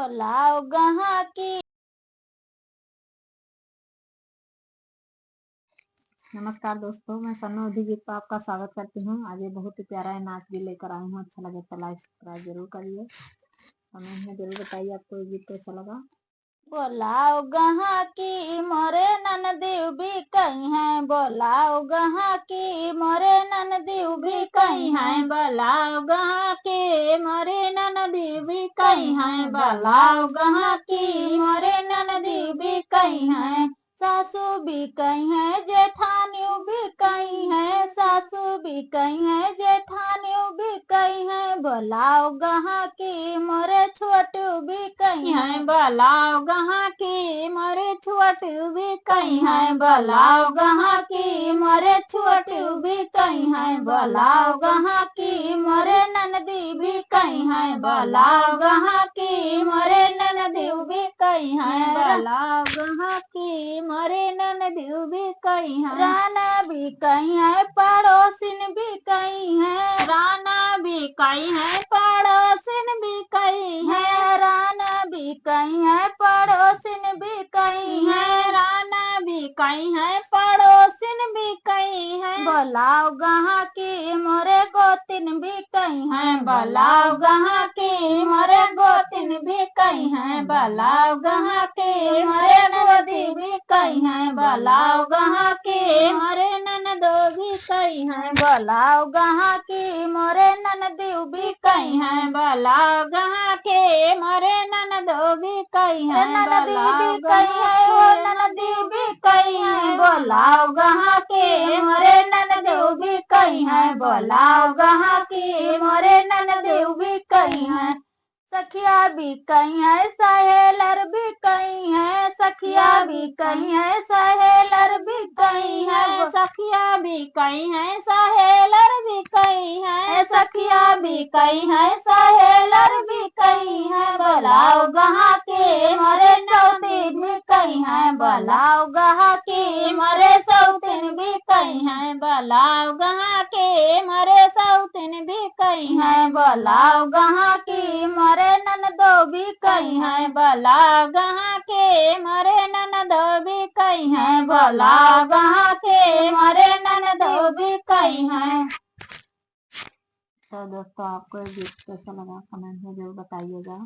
बोलाओ गहा की। नमस्कार दोस्तों, मैं सन्ना गीत पर आपका स्वागत करती हूँ। आज ये बहुत ही प्यारा नाच भी लेकर आई हूँ। अच्छा लगे तो लाइक सब्सक्राइब जरूर करिए, कमेंट में जरूर बताइए आपको ये गीत कैसा लगा। बोलाओ गहा की मोरे ननदीव भी कहीं है, बोलाओ गहा की मोरे ननदीव भी कहीं है, बोलाओ गहा के मोरे ननदीव भी कहीं है, बोलाओ गहा की मोरे ननदीव भी कहीं है। सासू भी कहीं है, जेठानी भी कहीं है, सासू भी कहीं है, जेठानी भी कहीं है। बोलाओ गहा की मोरे छोटू भी कहीं है, बोलाओ गहा के मोरे छोटू भी कहीं है, बोलाओ गहा की मोरे छोटू भी कहीं है, बोलाओ गहा की मोरे ननदी भी कहीं है, बोलाओ गहा की मोरे ननदी भी कहीं है। बोलाओ गहा के मोरे ननदीव भी कहीं है, राना भी कहीं है, पड़ोसिन भी कहीं है, राना भी कहीं है, पड़ोसिन भी कहीं है, राना भी कहीं है, पड़ोसिन भी कहीं है, राना भी कहीं है, पड़ोसिन भी कहीं है। बोलाओ गहा की मोरे गोतिन भी कहीं है, बोलाओ गहा के मोरे गोतिन भी कहीं है, बोलाओ गहा की मोरे ननदी भी कहीं है, बोलाओ गहा की मोरे ननदो भी कहीं है, बोलाओ गहा की मोरे ननदी भी कहीं है, बोलाओ गहा के मोरे ननदो भी कहीं है, ननदी भी कहीं है, वो ननदी भी कहीं है, बोलाओ गहा की मोरे ननदी भी कहीं है, बोलाओ गहा की मोरे ननदी भी कहीं है। सखिया भी कहीं है, सहेलर भी कहीं है, सखिया भी कहीं है, सहेलर भी कहीं है, सखिया भी कहीं है, सहेलर भी कहीं है, सखिया भी कहीं है, सहेलर भी कहीं है। बोलाओ गहा के मोरे सौतीन भी कहीं है, बोलाओ गहा के मोरे सौतीन भी कहीं है, बोलाओ गहा के मोरे सौतीन भी कहीं है, बोलाओ गहा की मोरे ननदो भी कहीं है, बोलाओ गहा के मोरे ननदो भी कहीं है, बोलाओ गहा के मोरे ननदो भी कहीं है। तो दोस्तों आपको ये गीत कैसा लगा कमेंट में जरूर बताइएगा।